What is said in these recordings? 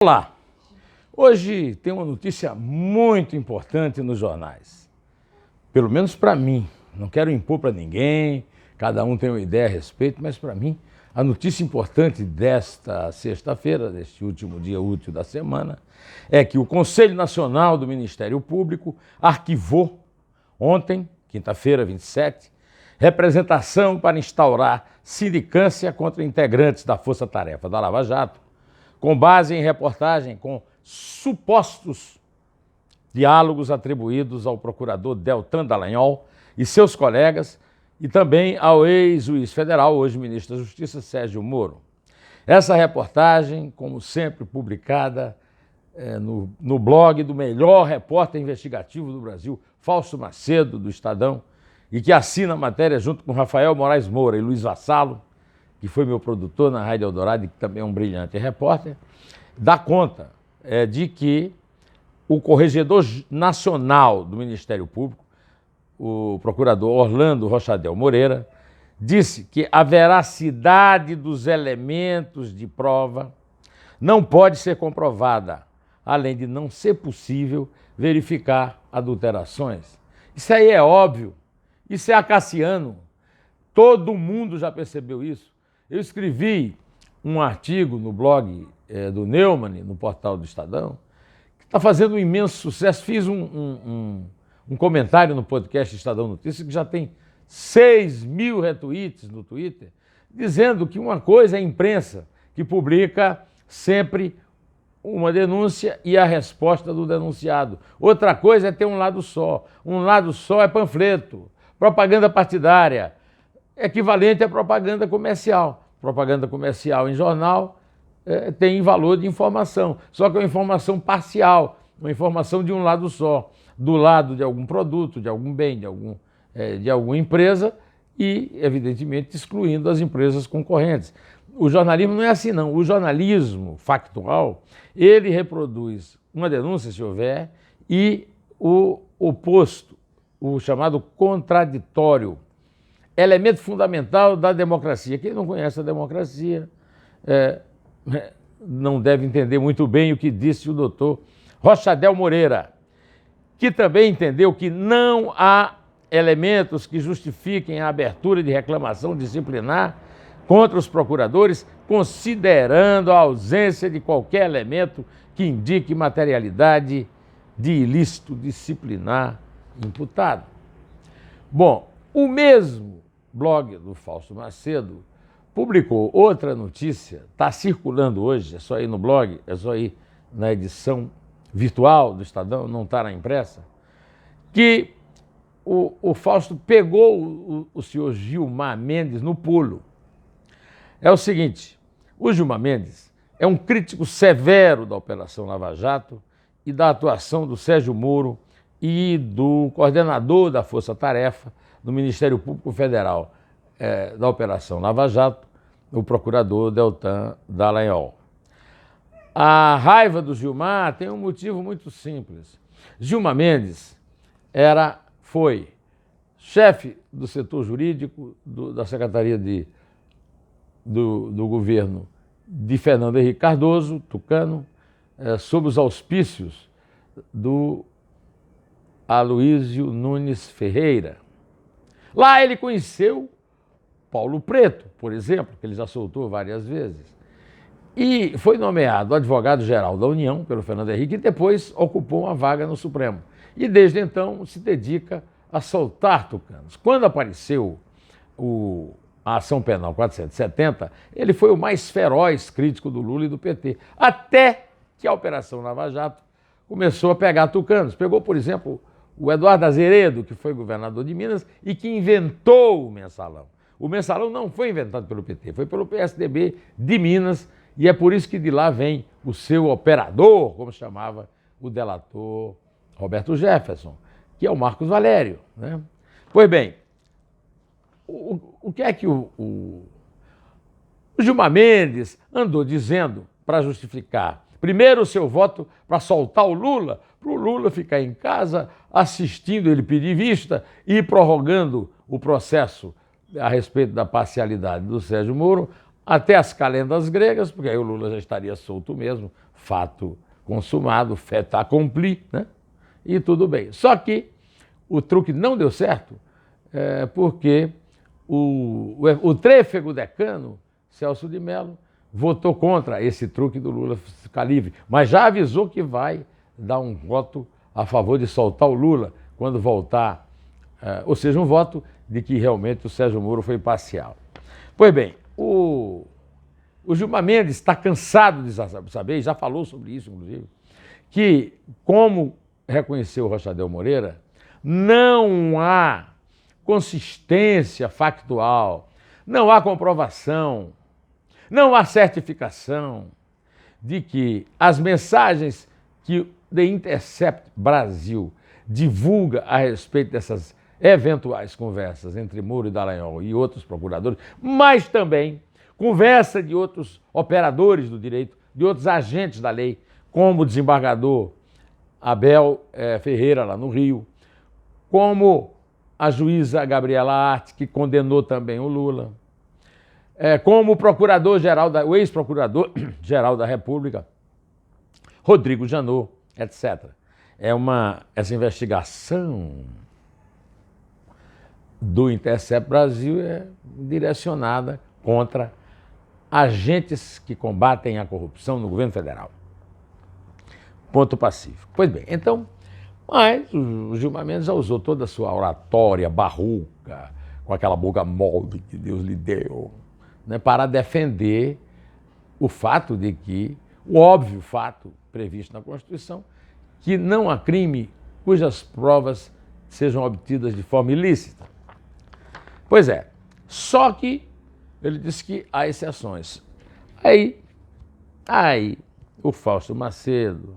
Olá, hoje tem uma notícia muito importante nos jornais, pelo menos para mim, não quero impor para ninguém, cada um tem uma ideia a respeito, mas para mim a notícia importante desta sexta-feira, deste último dia útil da semana, é que o Conselho Nacional do Ministério Público arquivou ontem, quinta-feira, 27, representação para instaurar sindicância contra integrantes da Força Tarefa da Lava Jato, com base em reportagem com supostos diálogos atribuídos ao procurador Deltan Dallagnol e seus colegas e também ao ex-juiz federal, hoje ministro da Justiça, Sérgio Moro. Essa reportagem, como sempre publicada no blog do melhor repórter investigativo do Brasil, Fausto Macedo, do Estadão, e que assina a matéria junto com Rafael Moraes Moura e Luiz Vassalo, que foi meu produtor na Rádio Eldorado e que também é um brilhante repórter, dá conta de que o Corregedor Nacional do Ministério Público, o procurador Orlando Rochadel Moreira, disse que a veracidade dos elementos de prova não pode ser comprovada, além de não ser possível verificar adulterações. Isso aí é óbvio, isso é acaciano, todo mundo já percebeu isso. Eu escrevi um artigo no blog do Neumann, no portal do Estadão, que está fazendo um imenso sucesso. Fiz um comentário no podcast Estadão Notícias, que já tem 6.000 retweets no Twitter, dizendo que uma coisa é a imprensa, que publica sempre uma denúncia e a resposta do denunciado. Outra coisa é ter um lado só. Um lado só é panfleto, propaganda partidária, equivalente à propaganda comercial. Propaganda comercial em jornal tem valor de informação, só que é uma informação parcial, uma informação de um lado só, do lado de algum produto, de algum bem, de alguma empresa e, evidentemente, excluindo as empresas concorrentes. O jornalismo não é assim, não. O jornalismo factual, ele reproduz uma denúncia, se houver, e o oposto, o chamado contraditório, elemento fundamental da democracia. Quem não conhece a democracia não deve entender muito bem o que disse o doutor Rochadel Moreira, que também entendeu que não há elementos que justifiquem a abertura de reclamação disciplinar contra os procuradores, considerando a ausência de qualquer elemento que indique materialidade de ilícito disciplinar imputado. Bom, o mesmo blog do Fausto Macedo publicou outra notícia, está circulando hoje, é só ir no blog, é só ir na edição virtual do Estadão, não está na impressa, que o Fausto pegou o senhor Gilmar Mendes no pulo. É o seguinte, o Gilmar Mendes é um crítico severo da Operação Lava Jato e da atuação do Sérgio Moro e do coordenador da Força Tarefa do Ministério Público Federal da Operação Lava Jato, o procurador Deltan Dallagnol. A raiva do Gilmar tem um motivo muito simples. Gilmar Mendes foi chefe do setor jurídico da Secretaria do Governo de Fernando Henrique Cardoso, tucano, sob os auspícios do Aloísio Nunes Ferreira. Lá ele conheceu Paulo Preto, por exemplo, que ele já soltou várias vezes, e foi nomeado advogado-geral da União pelo Fernando Henrique e depois ocupou uma vaga no Supremo. E desde então se dedica a soltar tucanos. Quando apareceu a ação penal 470, ele foi o mais feroz crítico do Lula e do PT, até que a Operação Lava Jato começou a pegar tucanos. Pegou, por exemplo, o Eduardo Azeredo, que foi governador de Minas e que inventou o mensalão. O mensalão não foi inventado pelo PT, foi pelo PSDB de Minas, e é por isso que de lá vem o seu operador, como chamava o delator Roberto Jefferson, que é o Marcos Valério, né? Pois bem, o que é que o Gilmar Mendes andou dizendo para justificar? Primeiro, o seu voto para soltar o Lula, para o Lula ficar em casa assistindo ele pedir vista e prorrogando o processo a respeito da parcialidade do Sérgio Moro até as calendas gregas, porque aí o Lula já estaria solto mesmo, fato consumado, fait accompli, né? E tudo bem. Só que o truque não deu certo, porque o trêfego decano, Celso de Mello, votou contra esse truque do Lula ficar livre, mas já avisou que vai dar um voto a favor de soltar o Lula quando voltar, ou seja, um voto de que realmente o Sérgio Moro foi parcial. Pois bem, o Gilmar Mendes está cansado de saber, já falou sobre isso, inclusive, que, como reconheceu o Rochadel Moreira, não há consistência factual, não há comprovação, não há certificação de que as mensagens que The Intercept Brasil divulga a respeito dessas eventuais conversas entre Moro e Dallagnol e outros procuradores, mas também conversa de outros operadores do direito, de outros agentes da lei, como o desembargador Abel Ferreira, lá no Rio, como a juíza Gabriela Arte, que condenou também o Lula, como o ex-procurador-geral da República, Rodrigo Janot, etc. Essa investigação do Intercept Brasil é direcionada contra agentes que combatem a corrupção no governo federal. Ponto pacífico. Pois bem, então, mas o Gilmar Mendes já usou toda a sua oratória barroca, com aquela boca mole que Deus lhe deu, né, para defender o fato de que, o óbvio fato previsto na Constituição, que não há crime cujas provas sejam obtidas de forma ilícita. Pois é, só que ele disse que há exceções. Aí o Fausto Macedo,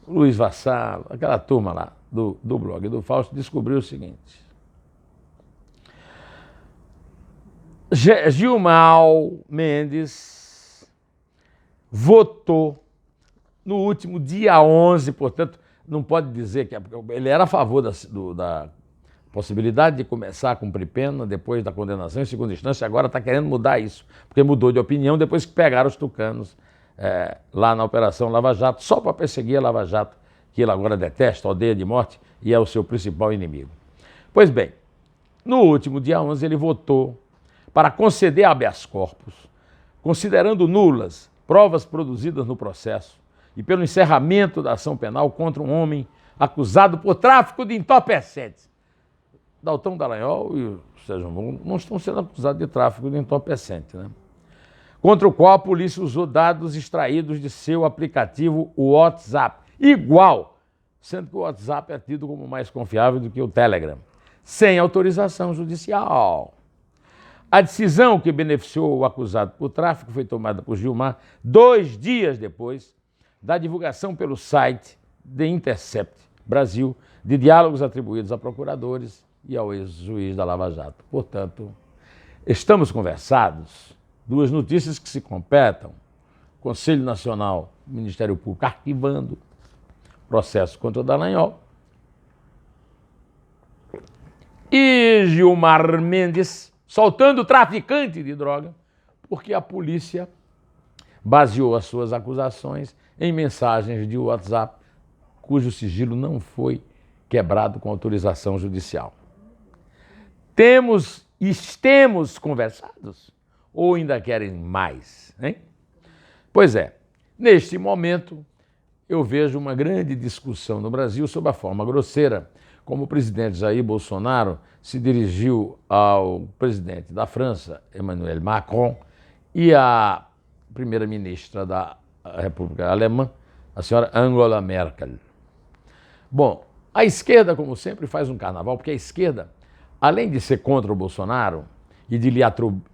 o Luiz Vassalo, aquela turma lá do blog do Fausto, descobriu o seguinte. Gilmar Mendes votou no último dia 11, portanto, não pode dizer que ele era a favor da possibilidade de começar a cumprir pena depois da condenação em segunda instância, agora está querendo mudar isso, porque mudou de opinião depois que pegaram os tucanos lá na Operação Lava Jato, só para perseguir a Lava Jato, que ele agora detesta, odeia de morte e é o seu principal inimigo. Pois bem, no último dia 11 ele votou para conceder habeas corpus, considerando nulas provas produzidas no processo e pelo encerramento da ação penal contra um homem acusado por tráfico de entorpecentes. Dalton Dallagnol e o Sérgio Moro não estão sendo acusados de tráfico de entorpecente, né? Contra o qual a polícia usou dados extraídos de seu aplicativo WhatsApp, igual, sendo que o WhatsApp é tido como mais confiável do que o Telegram, sem autorização judicial. A decisão que beneficiou o acusado por tráfico foi tomada por Gilmar 2 dias depois da divulgação pelo site The Intercept Brasil de diálogos atribuídos a procuradores e ao ex-juiz da Lava Jato. Portanto, estamos conversados, 2 notícias que se completam. Conselho Nacional do Ministério Público arquivando processo contra Dallagnol e Gilmar Mendes soltando traficante de droga, porque a polícia baseou as suas acusações em mensagens de WhatsApp cujo sigilo não foi quebrado com autorização judicial. Temos conversados? Ou ainda querem mais, hein? Pois é, neste momento eu vejo uma grande discussão no Brasil sobre a forma grosseira como o presidente Jair Bolsonaro se dirigiu ao presidente da França, Emmanuel Macron, e à primeira-ministra da República Alemã, a senhora Angela Merkel. Bom, a esquerda, como sempre, faz um carnaval, porque a esquerda, além de ser contra o Bolsonaro e de lhe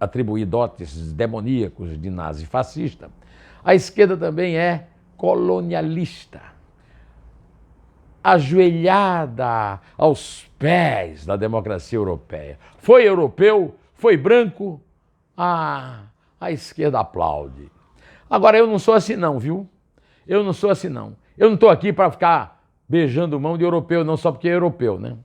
atribuir dotes demoníacos de nazi-fascista, a esquerda também é colonialista, ajoelhada aos pés da democracia europeia. Foi europeu, foi branco, a esquerda aplaude. Agora, eu não sou assim não, viu? Eu não sou assim não. Eu não estou aqui para ficar beijando mão de europeu, não só porque é europeu, né?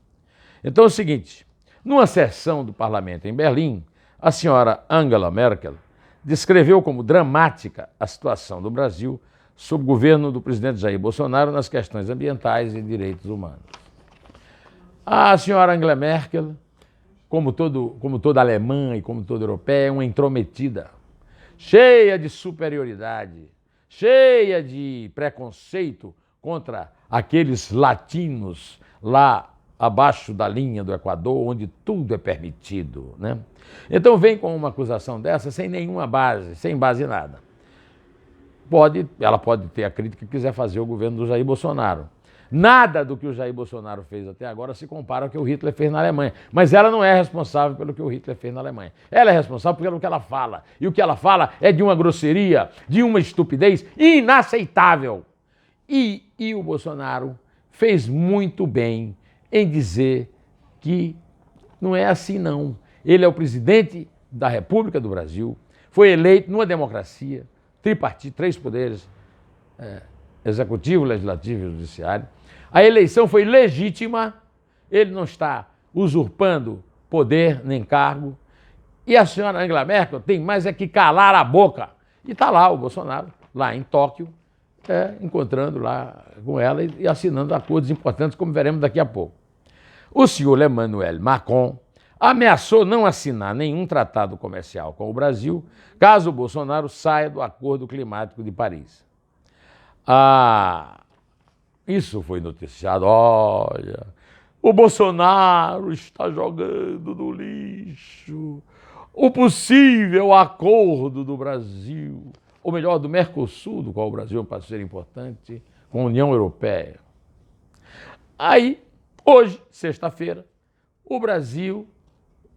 Então é o seguinte, numa sessão do parlamento em Berlim, a senhora Angela Merkel descreveu como dramática a situação do Brasil sob o governo do presidente Jair Bolsonaro nas questões ambientais e direitos humanos. A senhora Angela Merkel, como toda alemã e como toda europeia, é uma intrometida, cheia de superioridade, cheia de preconceito contra aqueles latinos lá abaixo da linha do Equador, onde tudo é permitido, né? Então vem com uma acusação dessa sem nenhuma base, sem base em nada. Ela pode ter a crítica que quiser fazer ao governo do Jair Bolsonaro. Nada do que o Jair Bolsonaro fez até agora se compara ao que o Hitler fez na Alemanha. Mas ela não é responsável pelo que o Hitler fez na Alemanha. Ela é responsável pelo que ela fala. E o que ela fala é de uma grosseria, de uma estupidez inaceitável. E o Bolsonaro fez muito bem em dizer que não é assim, não. Ele é o presidente da República do Brasil, foi eleito numa democracia, tripartite, 3 poderes, executivo, legislativo e judiciário. A eleição foi legítima, ele não está usurpando poder nem cargo. E a senhora Angela Merkel tem mais é que calar a boca. E está lá o Bolsonaro, lá em Tóquio, encontrando lá com ela e assinando acordos importantes, como veremos daqui a pouco. O senhor Emmanuel Macron ameaçou não assinar nenhum tratado comercial com o Brasil caso o Bolsonaro saia do Acordo Climático de Paris. Isso foi noticiado. Olha, o Bolsonaro está jogando no lixo o possível acordo do Brasil, ou melhor, do Mercosul, do qual o Brasil é um parceiro importante, com a União Europeia. Aí, hoje, sexta-feira, o Brasil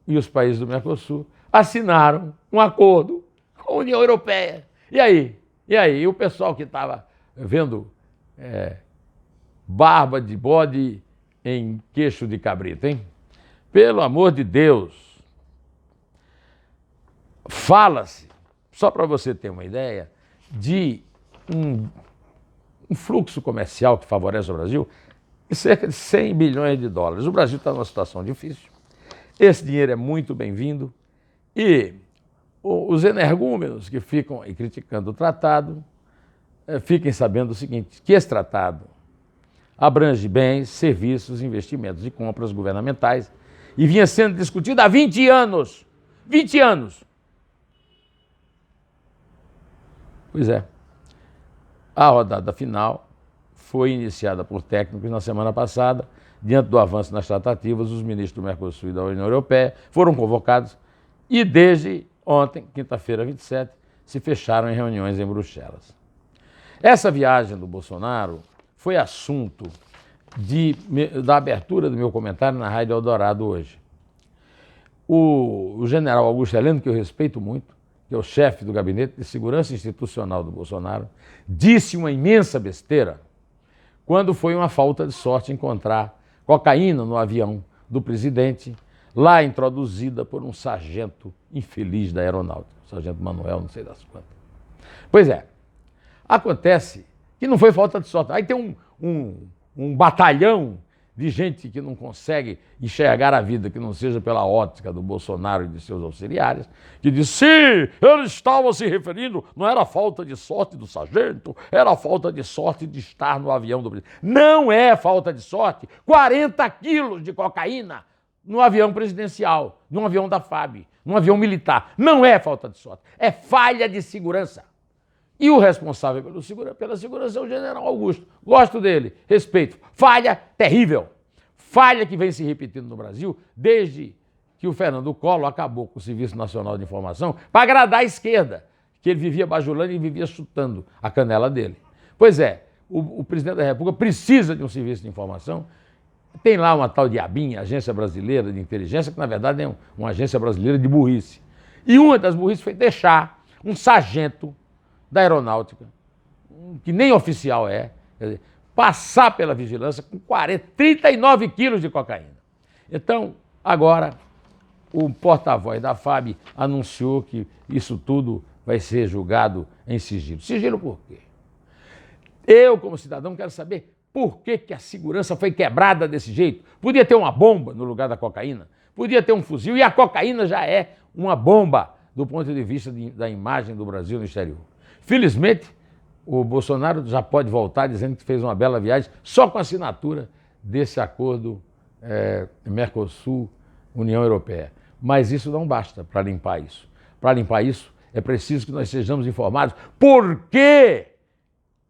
e os países do Mercosul assinaram um acordo com a União Europeia. E aí? E o pessoal que estava vendo barba de bode em queixo de cabrito, hein? Pelo amor de Deus! Fala-se, só para você ter uma ideia, de um fluxo comercial que favorece o Brasil de cerca de 100 bilhões de dólares. O Brasil está numa situação difícil. Esse dinheiro é muito bem-vindo e os energúmenos que ficam aí criticando o tratado, fiquem sabendo o seguinte, que esse tratado abrange bens, serviços, investimentos e compras governamentais e vinha sendo discutido há 20 anos. 20 anos! Pois é. A rodada final foi iniciada por técnicos na semana passada. Diante do avanço nas tratativas, os ministros do Mercosul e da União Europeia foram convocados e desde ontem, quinta-feira 27, se fecharam em reuniões em Bruxelas. Essa viagem do Bolsonaro foi assunto da abertura do meu comentário na Rádio Eldorado hoje. O general Augusto Heleno, que eu respeito muito, que é o chefe do Gabinete de Segurança Institucional do Bolsonaro, disse uma imensa besteira quando foi uma falta de sorte encontrar cocaína no avião do presidente, lá introduzida por um sargento infeliz da aeronáutica, o sargento Manuel, não sei das quantas. Pois é, acontece que não foi falta de sorte. Aí tem um batalhão de gente que não consegue enxergar a vida que não seja pela ótica do Bolsonaro e de seus auxiliares, que diz, sim, ele estava se referindo, não era falta de sorte do sargento, era falta de sorte de estar no avião do presidente. Não é falta de sorte, 40 quilos de cocaína no avião presidencial, num avião da FAB, num avião militar. Não é falta de sorte, é falha de segurança. E o responsável pela segurança é o general Augusto. Gosto dele, respeito. Falha terrível. Falha que vem se repetindo no Brasil desde que o Fernando Collor acabou com o Serviço Nacional de Informação para agradar a esquerda, que ele vivia bajulando e vivia chutando a canela dele. Pois é, o presidente da República precisa de um serviço de informação. Tem lá uma tal de ABIN, Agência Brasileira de Inteligência, que na verdade é uma agência brasileira de burrice. E uma das burrices foi deixar um sargento da aeronáutica, que nem oficial quer dizer, passar pela vigilância com 39 quilos de cocaína. Então, agora, o porta-voz da FAB anunciou que isso tudo vai ser julgado em sigilo. Sigilo por quê? Eu, como cidadão, quero saber por que a segurança foi quebrada desse jeito. Podia ter uma bomba no lugar da cocaína, podia ter um fuzil, e a cocaína já é uma bomba do ponto de vista da imagem do Brasil no exterior. Felizmente, o Bolsonaro já pode voltar dizendo que fez uma bela viagem só com a assinatura desse acordo Mercosul-União Europeia. Mas isso não basta para limpar isso. Para limpar isso, é preciso que nós sejamos informados por quê,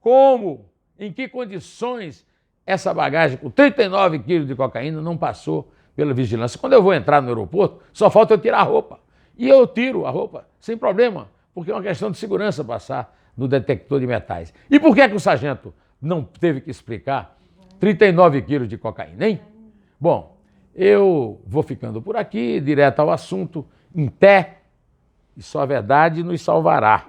como, em que condições essa bagagem com 39 quilos de cocaína não passou pela vigilância. Quando eu vou entrar no aeroporto, só falta eu tirar a roupa. E eu tiro a roupa, sem problema, porque é uma questão de segurança passar no detector de metais. E por que o sargento não teve que explicar 39 quilos de cocaína, hein? Bom, eu vou ficando por aqui, direto ao assunto, em pé, e só a verdade nos salvará.